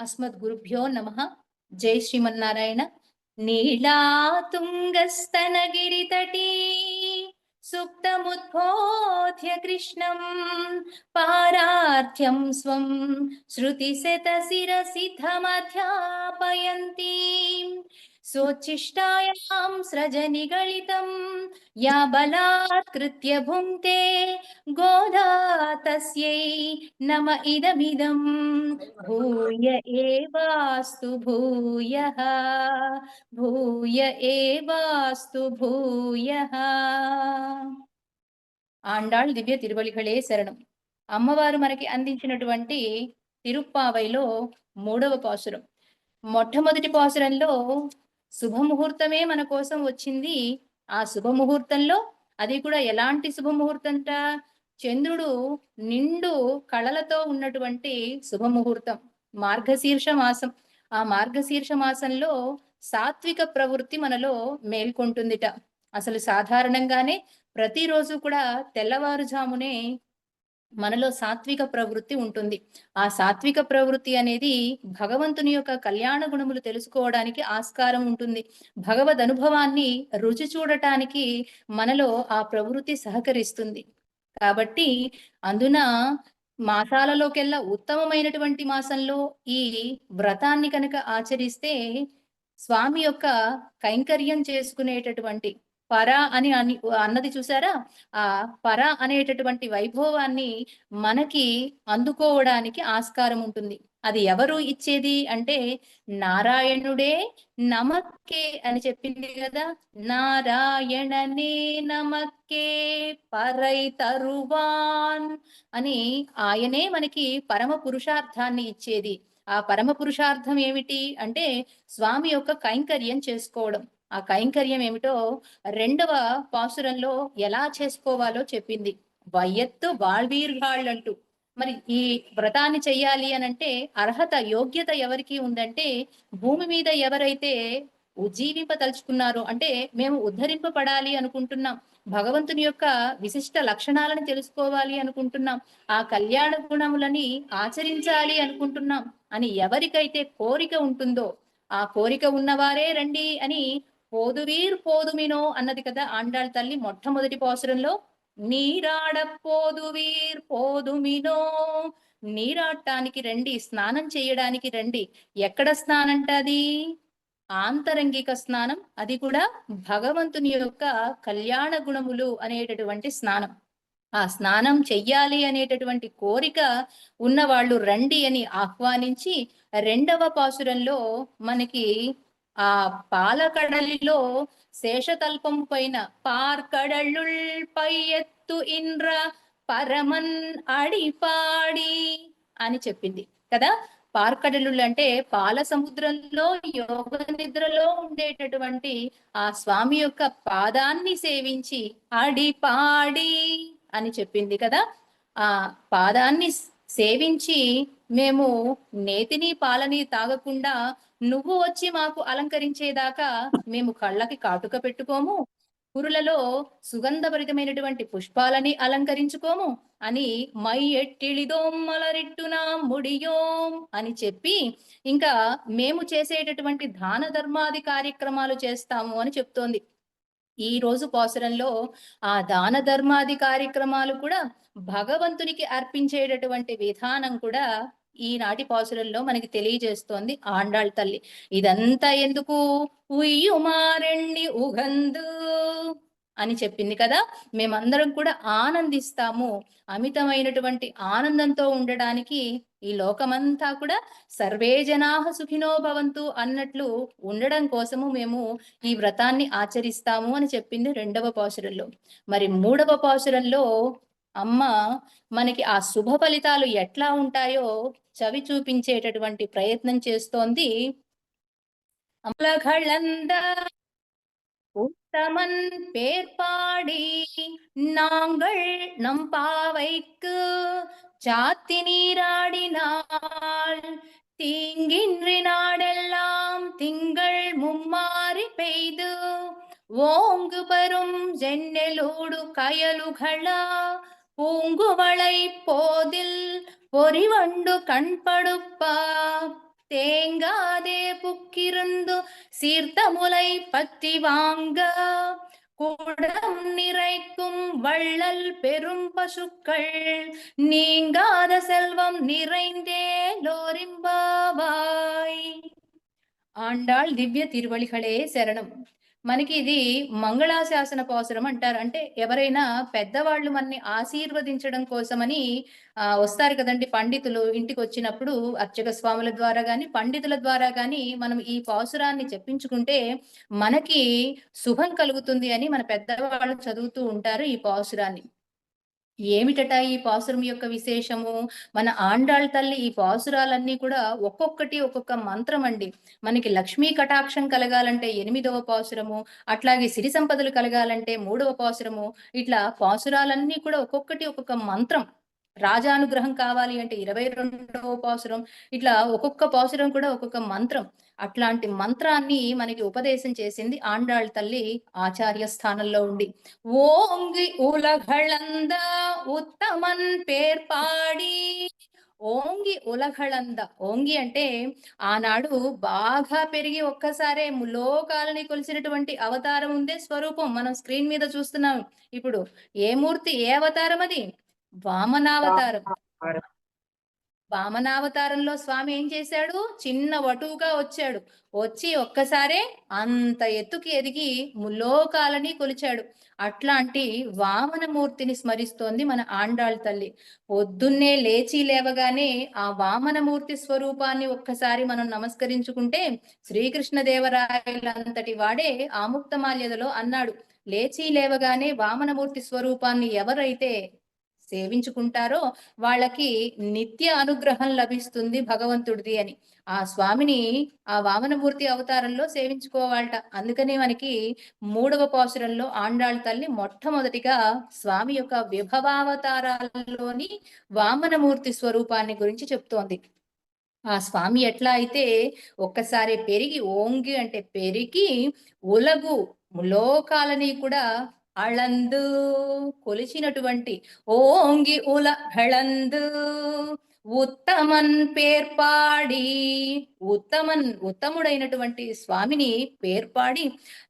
అస్మద్గురుభ్యో నమః. జై శ్రీమన్నారాయణ. నీళాతుంగస్తనగిరితటీ సుప్తముద్బోధ్య కృష్ణం పారార్థ్యం స్వం శృతిశతశిరసిద్ధమధ్యాపయంతి సోచ్ఛిష్టాయాం స్రజనిగళితం యా బలాత్కృత్య భుంక్తే గోదా తస్యై నమ ఇదమిదం భూయ ఏవాస్తు భూయః భూయ ఏవాస్తు భూయః. ఆండాళ్ దివ్య తిరువలిகளே శరణం. అమ్మవారు మనకి అందించినటువంటి తిరుప్పావైలో 3వ పాసురం. మొట్టమొదటి పాసురంలో శుభముహూర్తమే మన కోసం వచ్చింది. ఆ శుభముహూర్తంలో అది కూడా ఎలాంటి శుభముహూర్తంట, చంద్రుడు నిండు కళలతో ఉన్నటువంటి శుభముహూర్తం, మార్గశీర్ష మాసం. ఆ మార్గశీర్ష మాసంలో సాత్విక ప్రవృత్తి మనలో మేల్కొంటుందిట. అసలు సాధారణంగానే ప్రతిరోజు కూడా తెల్లవారుజామునే మనలో సాత్విక ప్రవృత్తి ఉంటుంది. ఆ సాత్విక ప్రవృత్తి అనేది భగవంతుని యొక్క కళ్యాణ గుణములు తెలుసుకోవడానికి ఆస్కారం ఉంటుంది. భగవద్ అనుభవాన్ని రుచి చూడటానికి మనలో ఆ ప్రవృత్తి సహకరిస్తుంది. కాబట్టి అందున మాసాలలోకెల్లా ఉత్తమమైనటువంటి మాసంలో ఈ వ్రతాన్ని కనుక ఆచరిస్తే స్వామి యొక్క కైంకర్యం చేసుకునేటటువంటి పర అని అన్నది చూసారా? ఆ పర అనేటటువంటి వైభవాన్ని మనకి అందుకోవడానికి ఆస్కారం ఉంటుంది. అది ఎవరు ఇచ్చేది అంటే నారాయణుడే నమక్కే అని చెప్పింది కదా. నారాయణనే నమక్కే పరై తరువాన్ అని ఆయనే మనకి పరమ పురుషార్థాన్ని ఇచ్చేది. ఆ పరమ పురుషార్థం ఏమిటి అంటే స్వామి యొక్క కైంకర్యం చేసుకోవడం. ఆ కైంకర్యం ఏమిటో 2వ పాసురంలో ఎలా చేసుకోవాలో చెప్పింది. వయ్యత్తు వాళ్వీర్గాళ్ళంటూ. మరి ఈ వ్రతాన్ని చెయ్యాలి అనంటే అర్హత, యోగ్యత ఎవరికి ఉందంటే భూమి మీద ఎవరైతే ఉజ్జీవింపదలుచుకున్నారో, అంటే మేము ఉద్ధరింపబడాలి అనుకుంటున్నాం, భగవంతుని యొక్క విశిష్ట లక్షణాలను తెలుసుకోవాలి అనుకుంటున్నాం, ఆ కళ్యాణ గుణములని ఆచరించాలి అనుకుంటున్నాం అని ఎవరికైతే కోరిక ఉంటుందో ఆ కోరిక ఉన్నవారే రండి అని పోదువీర్ పోదుమినో అన్నది కదా ఆండాళ్ తల్లి మొట్టమొదటి పాసురంలో. నీరాడ పోదువీర్ పోదుమినో, నీరాడటానికి రండి, స్నానం చేయడానికి రండి. ఎక్కడ స్నానంటది? ఆంతరంగిక స్నానం. అది కూడా భగవంతుని యొక్క కళ్యాణ గుణములు అనేటటువంటి స్నానం. ఆ స్నానం చెయ్యాలి అనేటటువంటి కోరిక ఉన్నవాళ్ళు రండి అని ఆహ్వానించి 2వ పాసురంలో మనకి ఆ పాలకడలిలో శేషతల్పం పైన పార్కడళ్ళుల్ పై ఎత్తు ఇంద్ర పరమన్ అడిపాడి అని చెప్పింది కదా. పార్కడలులు అంటే పాల సముద్రంలో యోగ నిద్రలో ఉండేటటువంటి ఆ స్వామి యొక్క పాదాన్ని సేవించి అడిపాడి అని చెప్పింది కదా. ఆ పాదాన్ని సేవించి మేము నేతిని పాలని తాగకుండా నువ్వు వచ్చి మాకు అలంకరించేదాకా మేము కళ్ళకి కాటుక పెట్టుకోము, పురులలో సుగంధభరితమైనటువంటి పుష్పాలని అలంకరించుకోము అని మై ఎట్టిళిదోం మలరిట్టునా ముడియోం అని చెప్పి ఇంకా మేము చేసేటటువంటి దాన ధర్మాది కార్యక్రమాలు చేస్తాము అని చెప్తోంది. ఈ రోజు పాసురంలో ఆ దాన ధర్మాది కార్యక్రమాలు కూడా భగవంతునికి అర్పించేటటువంటి విధానం కూడా ఈనాటి పాసురంలో మనకి తెలియజేస్తోంది ఆండాళ్ తల్లి. ఇదంతా ఎందుకు? ఉయ్యుమారెండి ఉగందు అని చెప్పింది కదా. మేమందరం కూడా ఆనందిస్తాము, అమితమైనటువంటి ఆనందంతో ఉండడానికి ఈ లోకమంతా కూడా సర్వే జనాః సుఖినో భవంతు అన్నట్లు ఉండడం కోసము మేము ఈ వ్రతాన్ని ఆచరిస్తాము అని చెప్పింది 2వ పాసురంలో. మరి 3వ పాసురంలో అమ్మ మనకి ఆ శుభ ఫలితాలు ఎట్లా ఉంటాయో చవి చూపించేటటువంటి ప్రయత్నం చేస్తోంది. అమలఘళంద உத்தமன் பேர்பாடி நாங்கள் நம் பாவைக்கு சாத்தி நீராடினாள் தீங்கின்றி நாடெல்லாம் திங்கள் மும்மாறி பெய்து ஓங்கு பரும் ஜென்னெலோடு கயலுகளா பூங்குவளை போதில் பொறிவண்டு கண்படுப்பா தேங்காதே புக்கிருந்து சீர்த்தமுலை பற்றி வாங்க குடம் நிறைக்கும் வள்ளல் பெரும் பசுக்கள் நீங்காத செல்வம் நிறைந்தே லோரிம்பாவாய். ఆండాళ్ దివ్య తిరువళికళే శరణం. మనకి ఇది మంగళాశాసన పాసురం అంటారు. అంటే ఎవరైనా పెద్దవాళ్ళు మనని ఆశీర్వదించడం కోసమని వస్తారు కదండి పండితులు ఇంటికొచ్చినప్పుడు అర్చక స్వాముల ద్వారా గాని, పండితుల ద్వారా గాని మనం ఈ పాసురాన్ని చెప్పించుకుంటే మనకి శుభం కలుగుతుంది అని మన పెద్దవాళ్ళు చదువుతూ ఉంటారు ఈ పాసురాన్ని. ఏమిటట ఈ పాసురం యొక్క విశేషము? మన ఆండాళ్ తల్లి ఈ పాసురాలన్నీ కూడా ఒక్కొక్కటి ఒక్కొక్క మంత్రం అండి. మనకి లక్ష్మీ కటాక్షం కలగాలంటే 8వ పాసురము, అట్లాగే సిరి సంపదలు కలగాలంటే 3వ పాసురము, ఇట్లా పాసురాలన్నీ కూడా ఒక్కొక్కటి ఒక్కొక్క మంత్రం. రాజానుగ్రహం కావాలి అంటే 22వ పాసురం. ఇట్లా ఒక్కొక్క పాసురం కూడా ఒక్కొక్క మంత్రం. అట్లాంటి మంత్రాన్ని మనకి ఉపదేశం చేసింది ఆండాళ్ తల్లి ఆచార్య స్థానంలో ఉండి. ఓంగి ఉలఘళంద ఉత్తమన్ పేర్పాడి. ఓంగి ఉలఘళంద. ఓంగి అంటే ఆనాడు బాగా పెరిగి ఒక్కసారే లోకాలని కొలిసినటువంటి అవతారం ఉందే స్వరూపం మనం స్క్రీన్ మీద చూస్తున్నాం ఇప్పుడు. ఏ మూర్తి ఏ అవతారం అది? వామనావతారం. వామనావతారంలో స్వామి ఏం చేశాడు? చిన్న వటువుగా వచ్చాడు. వచ్చి ఒక్కసారే అంత ఎత్తుకి ఎదిగి ముల్లోకాలని కొలిచాడు. అట్లాంటి వామనమూర్తిని స్మరిస్తోంది మన ఆండాళ్ తల్లి. పొద్దున్నే లేచి లేవగానే ఆ వామనమూర్తి స్వరూపాన్ని ఒక్కసారి మనం నమస్కరించుకుంటే శ్రీకృష్ణదేవరాయలంతటి వాడే ఆముక్తమాల్యదలో అన్నాడు. లేచి లేవగానే వామనమూర్తి స్వరూపాన్ని ఎవరైతే సేవించుకుంటారో వాళ్ళకి నిత్య అనుగ్రహం లభిస్తుంది భగవంతుడిది అని. ఆ స్వామిని ఆ వామనమూర్తి అవతారంలో సేవించుకోవాలట. అందుకనే మనకి 3వ పాసురంలో ఆండాళ్ తల్లి మొట్టమొదటిగా స్వామి యొక్క విభవావతారాల్లోని వామనమూర్తి స్వరూపాన్ని గురించి చెప్తోంది. ఆ స్వామి ఎట్లా అయితే ఒక్కసారి పెరిగి ఓంగి అంటే పెరిగి ఉలగు లోకాలని కూడా అళందు కొలిచినటువంటి ఓంగి ఉల హళందు ఉత్తమన్ పేర్పాడి. ఉత్తముడైనటువంటి స్వామిని పేర్పాడి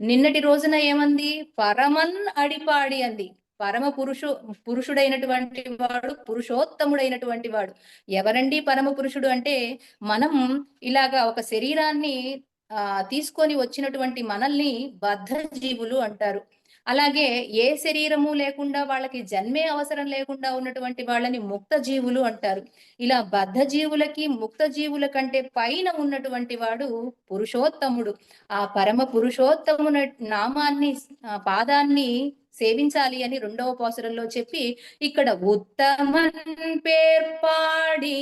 నిన్నటి రోజున ఏమంది? పరమన్ అడిపాడి అంది. పరమ పురుషుడైనటువంటి వాడు, పురుషోత్తముడైనటువంటి వాడు. ఎవరండి పరమ పురుషుడు అంటే మనం ఇలాగా ఒక శరీరాన్ని తీసుకొని వచ్చినటువంటి మనల్ని బద్ధ జీవులు అంటారు. అలాగే ఏ శరీరము లేకుండా వాళ్ళకి జన్మే అవసరం లేకుండా ఉన్నటువంటి వాళ్ళని ముక్త జీవులు అంటారు. ఇలా బద్ధ జీవులకి ముక్త జీవుల కంటే పైన ఉన్నటువంటి వాడు పురుషోత్తముడు. ఆ పరమ పురుషోత్తమున నామాన్ని పాదాన్ని సేవించాలి అని 2వ పాసురంలో చెప్పి ఇక్కడ ఉత్తమన్ పేర్పాడి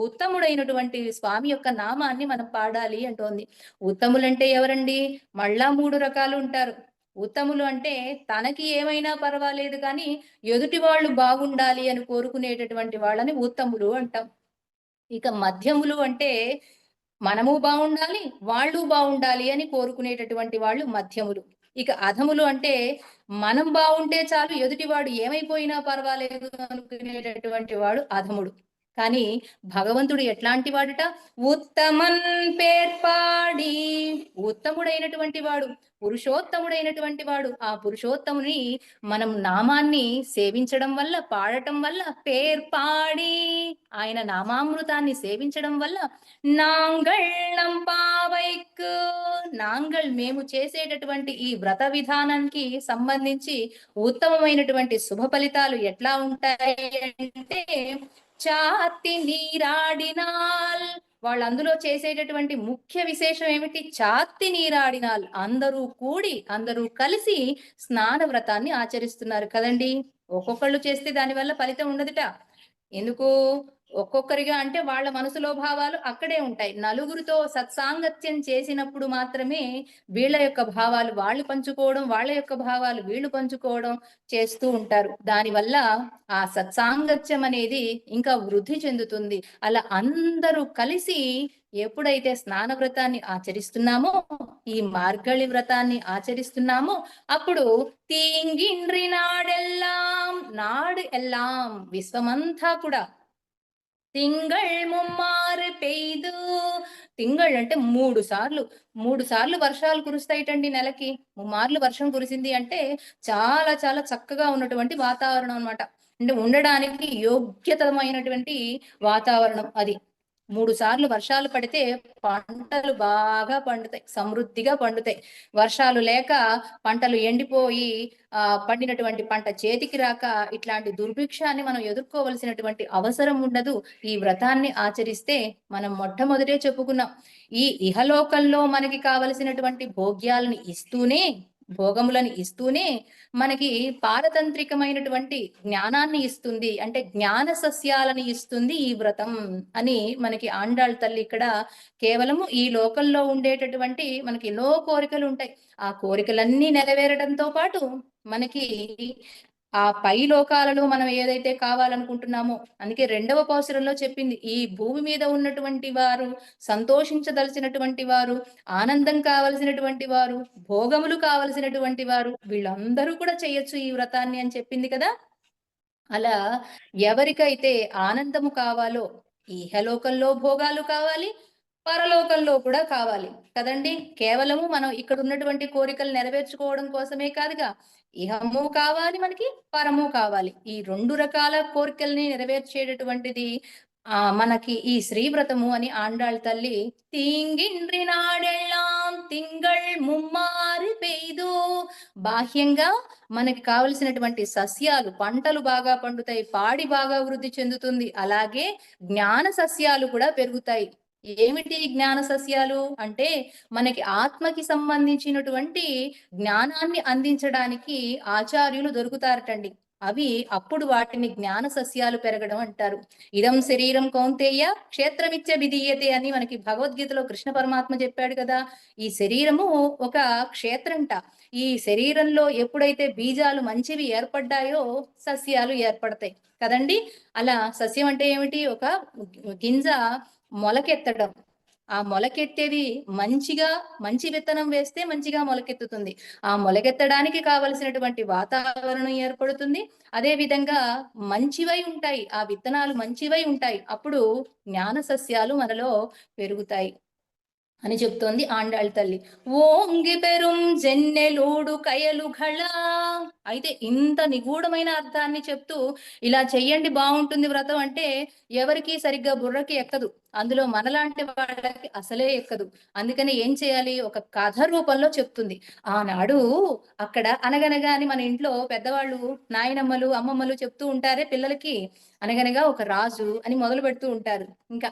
ఉత్తముడైనటువంటి స్వామి యొక్క నామాన్ని మనం పాడాలి అంటోంది. ఉత్తములంటే ఎవరండి? మళ్ళా 3 రకాలు ఉంటారు. ఉత్తములు అంటే తనకి ఏమైనా పర్వాలేదు కానీ ఎదుటి వాళ్ళు బాగుండాలి అని కోరుకునేటటువంటి వాళ్ళని ఉత్తములు అంటాం. ఇక మధ్యములు అంటే మనము బాగుండాలి, వాళ్ళు బాగుండాలి అని కోరుకునేటటువంటి వాళ్ళు మధ్యములు. ఇక అధములు అంటే మనం బాగుంటే చాలు ఎదుటివాడు ఏమైపోయినా పర్వాలేదు అనుకునేటటువంటి వాడు అధముడు. కానీ భగవంతుడు ఎట్లాంటి వాడుట? ఉత్తమన్ పేర్పాడి. ఉత్తముడైనటువంటి వాడు, పురుషోత్తముడైనటువంటి వాడు. ఆ పురుషోత్తముని మనం నామాన్ని సేవించడం వల్ల, పాడటం వల్ల, పేర్పాడి ఆయన నామామృతాన్ని సేవించడం వల్ల నాంగళ్ నంపావైకు. నాంగళ్ మేము చేసేటటువంటి ఈ వ్రత విధానానికి సంబంధించి ఉత్తమమైనటువంటి శుభ ఫలితాలు ఎట్లా ఉంటాయి అంటే చాతి నీరాడినాల్. వాళ్ళు అందులో చేసేటటువంటి ముఖ్య విశేషం ఏమిటి? చాతి నీరాడినాల్. అందరూ కూడి అందరూ కలిసి స్నాన వ్రతాన్ని ఆచరిస్తున్నారు కదండి. ఒక్కొక్కళ్ళు చేస్తే దానివల్ల ఫలితం ఉండదుట. ఎందుకు? ఒక్కొక్కరిగా అంటే వాళ్ళ మనసులో భావాలు అక్కడే ఉంటాయి. నలుగురితో సత్సాంగత్యం చేసినప్పుడు మాత్రమే వీళ్ళ యొక్క భావాలు వాళ్ళు పంచుకోవడం, వాళ్ళ యొక్క భావాలు వీళ్ళు పంచుకోవడం చేస్తూ ఉంటారు. దానివల్ల ఆ సత్సాంగత్యం అనేది ఇంకా వృద్ధి చెందుతుంది. అలా అందరూ కలిసి ఎప్పుడైతే స్నాన వ్రతాన్ని ఆచరిస్తున్నామో, ఈ మార్గళి వ్రతాన్ని ఆచరిస్తున్నామో అప్పుడు తీంగిండ్రి నాడెల్లాం, నాడు ఎల్లాం విశ్వమంతా కూడా తింగళ్ ముమ్మారు పెయ్దు. తింగళ్ అంటే 3 సార్లు, 3 సార్లు వర్షాలు కురుస్తాయిటండి నెలకి. ముమ్మార్లు వర్షం కురిసింది అంటే చాలా చాలా చక్కగా ఉన్నటువంటి వాతావరణం అన్నమాట. అంటే ఉండడానికి యోగ్యతమైనటువంటి వాతావరణం అది. 3 సార్లు వర్షాలు పడితే పంటలు బాగా పండుతాయి, సమృద్ధిగా పండుతాయి. వర్షాలు లేక పంటలు ఎండిపోయి పండినటువంటి పంట చేతికి రాక ఇట్లాంటి దుర్భిక్షాన్ని మనం ఎదుర్కోవలసినటువంటి అవసరం ఉండదు. ఈ వ్రతాన్ని ఆచరిస్తే మనం మొట్టమొదటే చెప్పుకున్నాం. ఈ ఇహలోకంలో మనకి కావలసినటువంటి భోగ్యాలను ఇస్తూనే, భోగములను ఇస్తూనే మనకి పారతంత్రికమైనటువంటి జ్ఞానాన్ని ఇస్తుంది. అంటే జ్ఞాన సస్యాలని ఇస్తుంది ఈ వ్రతం అని మనకి ఆండాళ్ తల్లి ఇక్కడ కేవలము ఈ లోకంలో ఉండేటటువంటి మనకి ఎన్నో కోరికలు ఉంటాయి. ఆ కోరికలన్నీ నెరవేరడంతో పాటు మనకి ఆ పై లోకాలలో మనం ఏదైతే కావాలనుకుంటున్నామో, అందుకే 2వ పాసురంలో చెప్పింది, ఈ భూమి మీద ఉన్నటువంటి వారు, సంతోషించదలసినటువంటి వారు, ఆనందం కావలసినటువంటి వారు, భోగములు కావలసినటువంటి వారు, వీళ్ళందరూ కూడా చేయొచ్చు ఈ వ్రతాన్ని అని చెప్పింది కదా. అలా ఎవరికైతే ఆనందము కావాలో, ఇహలోకంలో భోగాలు కావాలి, పరలోకంలో కూడా కావాలి కదండి. కేవలము మనం ఇక్కడ ఉన్నటువంటి కోరికలు నెరవేర్చుకోవడం కోసమే కాదుగా, ఇహము కావాలి మనకి, పరము కావాలి. ఈ 2 రకాల కోరికల్ని నెరవేర్చేటటువంటిది మనకి ఈ శ్రీవ్రతము అని ఆండాళ్ తల్లి తీంగిండ్రి నాడెళ్ళాం తింగళ్ ముమ్మారి పెయ్దు. బాహ్యంగా మనకి కావలసినటువంటి సస్యాలు, పంటలు బాగా పండుతాయి, పాడి బాగా వృద్ధి చెందుతుంది. అలాగే జ్ఞాన సస్యాలు కూడా పెరుగుతాయి. ఏమిటి జ్ఞాన సస్యాలు అంటే, మనకి ఆత్మకి సంబంధించినటువంటి జ్ఞానాన్ని అందించడానికి ఆచార్యులు దొరుకుతారటండి. అవి అప్పుడు వాటిని జ్ఞాన సస్యాలు పెరగడం అంటారు. ఇదం శరీరం కౌంతేయ క్షేత్రమిత్య విధీయతే అని మనకి భగవద్గీతలో కృష్ణ పరమాత్మ చెప్పాడు కదా. ఈ శరీరము ఒక క్షేత్రంట. ఈ శరీరంలో ఎప్పుడైతే బీజాలు మంచివి ఏర్పడ్డాయో సస్యాలు ఏర్పడతాయి కదండి. అలా సస్యం అంటే ఏమిటి? ఒక గింజ మొలకెత్తడం. ఆ మొలకెత్తేది మంచి విత్తనం వేస్తే మంచిగా మొలకెత్తుతుంది. ఆ మొలకెత్తడానికి కావలసినటువంటి వాతావరణం ఏర్పడుతుంది. అదే విధంగా మంచివై ఉంటాయి, ఆ విత్తనాలు మంచివై ఉంటాయి. అప్పుడు జ్ఞాన సస్యాలు మనలో పెరుగుతాయి అని చెప్తోంది ఆండాళ్ తల్లి. ఓంగి పెరుం జెన్నెలూడు కయలుఘళ. అయితే ఇంత నిగూఢమైన అర్థాన్ని చెప్తూ ఇలా చెయ్యండి బాగుంటుంది వ్రతం అంటే ఎవరికి సరిగ్గా బుర్రకి ఎక్కదు. అందులో మనలాంటి వాళ్ళకి అసలే ఎక్కదు. అందుకని ఏం చేయాలి? ఒక కథ రూపంలో చెప్తుంది. ఆనాడు అక్కడ అనగనగా అని మన ఇంట్లో పెద్దవాళ్ళు, నాయనమ్మలు, అమ్మమ్మలు చెప్తూ ఉంటారే పిల్లలకి. అనగనగా ఒక రాజు అని మొదలు పెడుతూ ఉంటారు. ఇంకా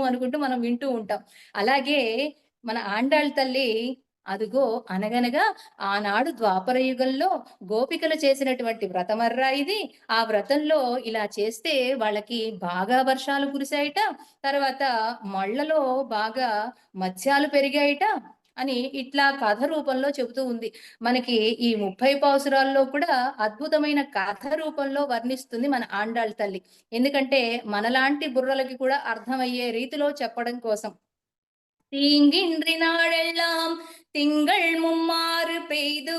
అనుకుంటూ మనం వింటూ ఉంటాం. అలాగే మన ఆండాళ్ తల్లి అదుగో అనగనగా ఆనాడు ద్వాపర యుగంలో గోపికలు చేసినటువంటి వ్రతమర్రా ఇది. ఆ వ్రతంలో ఇలా చేస్తే వాళ్ళకి బాగా వర్షాలు కురిశాయిట. తర్వాత మళ్ళలో బాగా మత్స్యాలు పెరిగాయిట అని ఇట్లా కథ రూపంలో చెబుతూ ఉంది. మనకి ఈ 30 పాసురాల్లో కూడా అద్భుతమైన కథ రూపంలో వర్ణిస్తుంది మన ఆండాళ్ తల్లి. ఎందుకంటే మనలాంటి బుర్రలకి కూడా అర్థమయ్యే రీతిలో చెప్పడం కోసం. தீங்கின்றி நாளெல்லாம் திங்கள் மும்மாறு பெய்து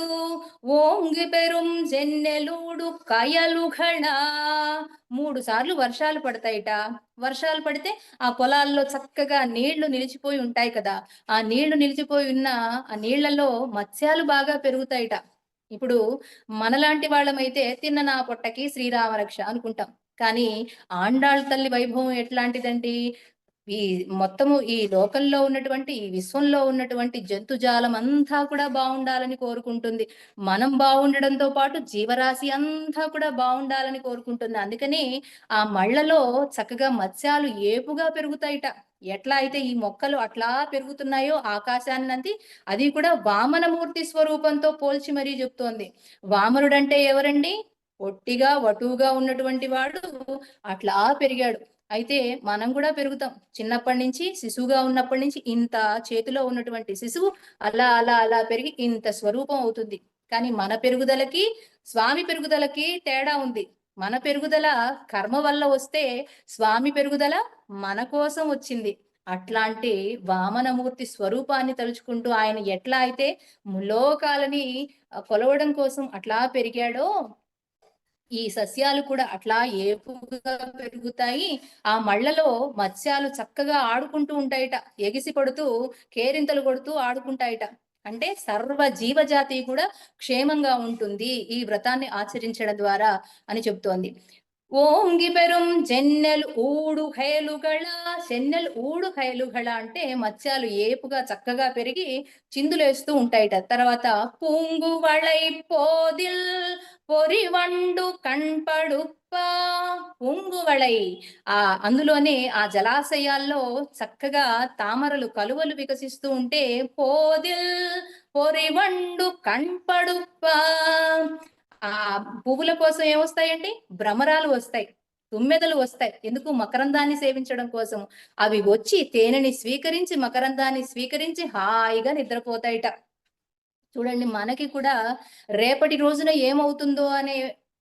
ఓంగి పెరుం జెన్నెలూడు కయలుఘళ. 3 సార్లు వర్షాలు పడతాయిట. వర్షాలు పడితే ఆ పొలాల్లో చక్కగా నీళ్లు నిలిచిపోయి ఉంటాయి కదా. ఆ నీళ్లు నిలిచిపోయి ఉన్న ఆ నీళ్లలో మత్స్యాలు బాగా పెరుగుతాయిట. ఇప్పుడు మనలాంటి వాళ్ళమైతే తిన్న నా పొట్టకి శ్రీరామ రక్ష అనుకుంటాం. కానీ ఆండాళ్ తల్లి వైభవం ఎట్లాంటిదండి? ఈ మొత్తము ఈ లోకంలో ఉన్నటువంటి, ఈ విశ్వంలో ఉన్నటువంటి జంతుజాలం అంతా కూడా బాగుండాలని కోరుకుంటుంది. మనం బాగుండడంతో పాటు జీవరాశి అంతా కూడా బాగుండాలని కోరుకుంటుంది. అందుకని ఆ మళ్ళలో చక్కగా మత్స్యాలు ఏపుగా పెరుగుతాయిట. ఎట్లా అయితే ఈ మొక్కలు అట్లా పెరుగుతున్నాయో ఆకాశాన్నంతి, అది కూడా వామనమూర్తి స్వరూపంతో పోల్చి మరీ చెప్తోంది. వామనుడంటే ఎవరండి? పొట్టిగా వటువుగా ఉన్నటువంటి వాడు అట్లా పెరిగాడు. అయితే మనం కూడా పెరుగుతాం. చిన్నప్పటి నుంచి శిశువుగా ఉన్నప్పటి నుంచి ఇంత చేతిలో ఉన్నటువంటి శిశువు అలా అలా అలా పెరిగి ఇంత స్వరూపం అవుతుంది. కానీ మన పెరుగుదలకి, స్వామి పెరుగుదలకి తేడా ఉంది. మన పెరుగుదల కర్మ వల్ల వస్తే, స్వామి పెరుగుదల మన కోసం వచ్చింది. అట్లాంటి వామనమూర్తి స్వరూపాన్ని తలుచుకుంటూ ఆయన ఎట్లా అయితే ములోకాలని కొలవడం కోసం అట్లా పెరిగాడో, ఈ సస్యాలు కూడా అట్లా ఏపుగా పెరుగుతాయి. ఆ మళ్ళలో మత్స్యాలు చక్కగా ఆడుకుంటూ ఉంటాయిట, ఎగిసి పడుతూ కేరింతలు కొడుతూ ఆడుకుంటాయిట. అంటే సర్వ జీవజాతి కూడా క్షేమంగా ఉంటుంది ఈ వ్రతాన్ని ఆచరించడం ద్వారా అని చెప్తోంది. ఓంగి పెరుం చెన్నెల్ ఊడు హయలుగళ. చెన్నెల్ ఊడు హయలుగళ అంటే మత్స్యాలు ఏపుగా చక్కగా పెరిగి చిందులేస్తూ ఉంటాయిట. తర్వాత పూంగు వళై పోదిల్ పొరివండు కణ్పడుప్ప. పూంగువళై, ఆ అందులోనే ఆ జలాశయాల్లో చక్కగా తామరలు కలువలు వికసిస్తూ ఉంటే పోదిల్ పొరివండు కణ్పడుప్ప. ఆ పువ్వుల కోసం ఏమొస్తాయండి? భ్రమరాలు వస్తాయి, తుమ్మెదలు వస్తాయి. ఎందుకు? మకరందాన్ని సేవించడం కోసం. అవి వచ్చి తేనెని స్వీకరించి, మకరందాన్ని స్వీకరించి హాయిగా నిద్రపోతాయిట. చూడండి, మనకి కూడా రేపటి రోజున ఏమవుతుందో అనే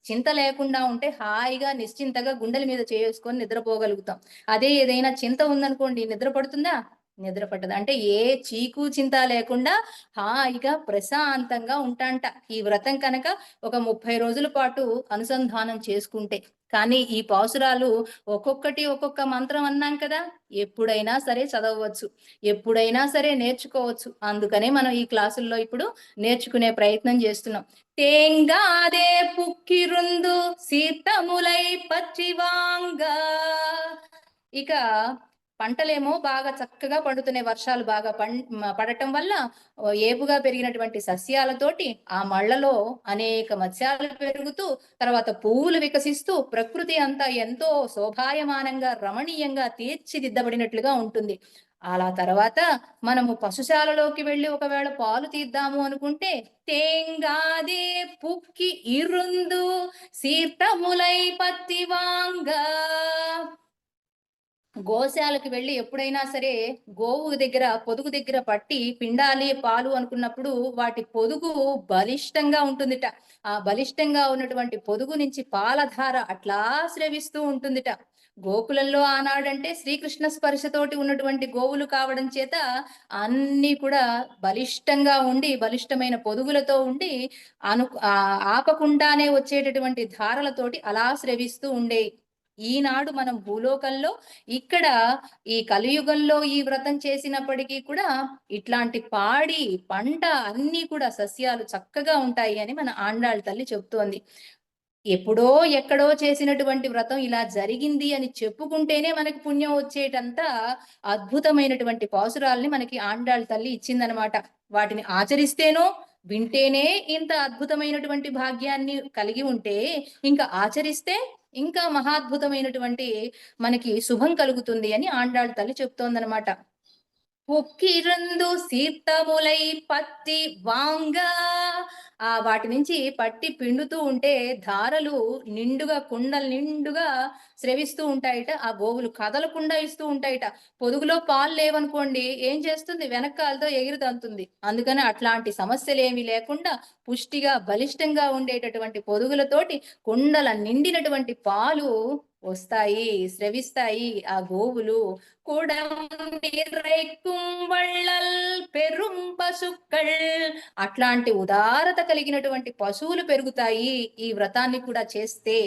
చింత లేకుండా ఉంటే హాయిగా నిశ్చింతగా గుండెల మీద చేసుకొని నిద్రపోగలుగుతాం. అదే ఏదైనా చింత ఉందనుకోండి, నిద్ర పడుతుందా? నిద్ర పట్టదు. అంటే ఏ చీకు చింత లేకుండా హాయిగా ప్రశాంతంగా ఉంటాంట ఈ వ్రతం కనుక ఒక 30 రోజుల పాటు అనుసంధానం చేసుకుంటే. కానీ ఈ పాసురాలు ఒక్కొక్కటి ఒక్కొక్క మంత్రం అన్నాం కదా, ఎప్పుడైనా సరే చదవచ్చు, ఎప్పుడైనా సరే నేర్చుకోవచ్చు. అందుకనే మనం ఈ క్లాసుల్లో ఇప్పుడు నేర్చుకునే ప్రయత్నం చేస్తున్నాం. తేంగాదే పుక్కిరుందు సీతములై పచ్చివాంగా. ఇక పంటలేమో బాగా చక్కగా పండుతున్నాయి, వర్షాలు బాగా పడటం వల్ల ఏపుగా పెరిగినటువంటి సస్యాలతోటి ఆ మళ్ళలో అనేక మత్స్యాలు పెరుగుతూ, తర్వాత పువ్వులు వికసిస్తూ ప్రకృతి అంతా ఎంతో శోభాయమానంగా రమణీయంగా తీర్చిదిద్దబడినట్లుగా ఉంటుంది. అలా తర్వాత మనము పశుశాలలోకి వెళ్ళి ఒకవేళ పాలు తీద్దాము అనుకుంటే తేంగాదే పుక్కి ఇరుందు సీతములై పత్తివాంగా. గోశాలకు వెళ్ళి ఎప్పుడైనా సరే గోవు దగ్గర పొదుగు దగ్గర పట్టి పిండాలి పాలు అనుకున్నప్పుడు వాటి పొదుగు బలిష్టంగా ఉంటుందిట. ఆ బలిష్టంగా ఉన్నటువంటి పొదుగు నుంచి పాలధార అట్లా స్రవిస్తూ ఉంటుందిట. గోకులంలో ఆనాడంటే శ్రీకృష్ణ స్పర్శతోటి ఉన్నటువంటి గోవులు కావడం చేత అన్ని కూడా బలిష్టంగా ఉండి, బలిష్టమైన పొదుగులతో ఉండి ఆపకుండానే వచ్చేటటువంటి ధారలతోటి అలా స్రవిస్తూ ఉండేవి. ఈనాడు మనం భూలోకంలో ఇక్కడ ఈ కలియుగంలో ఈ వ్రతం చేసినప్పటికీ కూడా ఇట్లాంటి పాడి పంట అన్ని కూడా సస్యాలు చక్కగా ఉంటాయి అని మన ఆండాళ్ళ తల్లి చెప్తోంది. ఎప్పుడో ఎక్కడో చేసినటువంటి వ్రతం ఇలా జరిగింది అని చెప్పుకుంటేనే మనకి పుణ్యం వచ్చేటంత అద్భుతమైనటువంటి పాసురాల్ని మనకి ఆండాళ్ళ తల్లి ఇచ్చిందనమాట. వాటిని ఆచరిస్తేనో వింటేనే ఇంత అద్భుతమైనటువంటి భాగ్యాన్ని కలిగి ఉంటే, ఇంకా ఆచరిస్తే ఇంకా మహాద్భుతమైనటువంటి మనకి శుభం కలుగుతుంది అని ఆండాళ్ళ తల్లి చెప్తోందనమాట. పొక్కిరందు సీతములై పత్తి వాంగా. వాటి నుంచి పట్టి పిండుతూ ఉంటే ధారలు నిండుగా కుండలు నిండుగా స్రవిస్తూ ఉంటాయిట. ఆ గోవులు కదలకుండా ఇస్తూ ఉంటాయిట. పొదుగులో పాలు లేవనుకోండి, ఏం చేస్తుంది? వెనకాలతో ఎగిరి తంతుంది. అందుకని అట్లాంటి సమస్యలు ఏమీ లేకుండా పుష్టిగా బలిష్టంగా ఉండేటటువంటి పొదుగులతోటి కుండల నిండినటువంటి పాలు వస్తాయి, స్రవిస్తాయి ఆ గోవులు. పెరుం పశుక్కల్. అట్లాంటి ఉదారత కలిగినటువంటి పశువులు పెరుగుతాయి ఈ వ్రతాన్ని కూడా చేస్తే.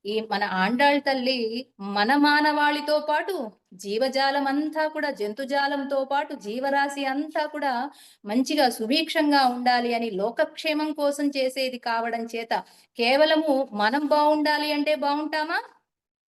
ఈ మన ఆండాళ్ళ తల్లి మన మానవాళితో పాటు జీవజాలం అంతా కూడా, జంతుజాలంతో పాటు జీవరాశి అంతా కూడా మంచిగా సుభిక్షంగా ఉండాలి అని లోకక్షేమం కోసం చేసేది కావడం చేత కేవలము మనం బాగుండాలి అంటే బాగుంటామా?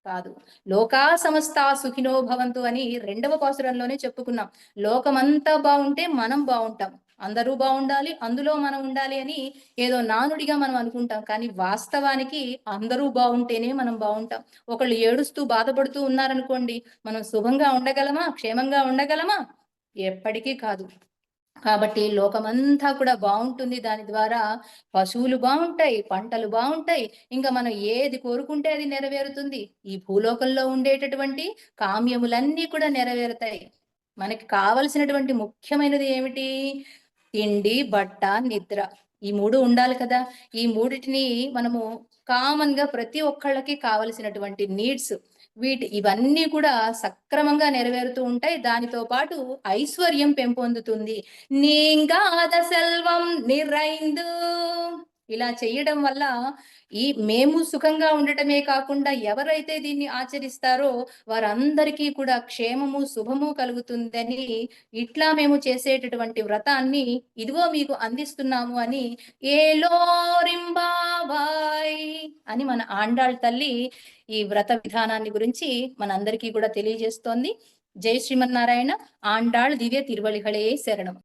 కాదు. లోకా సమస్తా సుఖినో భవంతు అని 2వ పాసురంలోనే చెప్పుకున్నాం. లోకమంతా బాగుంటే మనం బాగుంటాం. అందరూ బాగుండాలి, అందులో మనం ఉండాలి అని ఏదో నానుడిగా మనం అనుకుంటాం. కానీ వాస్తవానికి అందరూ బాగుంటేనే మనం బాగుంటాం. ఒకళ్ళు ఏడుస్తూ బాధపడుతూ ఉన్నారనుకోండి, మనం శుభంగా ఉండగలమా? క్షేమంగా ఉండగలమా? ఎప్పటికీ కాదు. కాబట్టి లోకమంతా కూడా బాగుంటుంది. దాని ద్వారా పశువులు బాగుంటాయి, పంటలు బాగుంటాయి, ఇంకా మనం ఏది కోరుకుంటే అది నెరవేరుతుంది. ఈ భూలోకంలో ఉండేటటువంటి కామ్యములన్నీ కూడా నెరవేరుతాయి. మనకి కావలసినటువంటి ముఖ్యమైనది ఏమిటి? తిండి, బట్ట, నిద్ర. ఈ 3 ఉండాలి కదా. ఈ మూడిటిని మనము కామన్ గా ప్రతి ఒక్కళ్ళకి కావలసినటువంటి నీడ్స్. ఇవన్నీ కూడా సక్రమంగా నెరవేరుతూ ఉంటాయి. దానితో పాటు ఐశ్వర్యం పెంపొందుతుంది. నీంగాద సెల్వం నిరైందు. ఇలా చేయడం వల్ల మేము సుఖంగా ఉండటమే కాకుండా ఎవరైతే దీన్ని ఆచరిస్తారో వారందరికీ కూడా క్షేమము, శుభము కలుగుతుందని ఇట్లా మేము చేసేటటువంటి వ్రతాన్ని ఇదిగో మీకు అందిస్తున్నాము అని ఏలోరింబాబాయ్ అని మన ఆండాళ్ తల్లి ఈ వ్రత విధానాన్ని గురించి మనందరికీ కూడా తెలియజేస్తోంది. జై శ్రీమన్నారాయణ. ఆండాళ్ దివ్య తిరువళిகளே శరణం.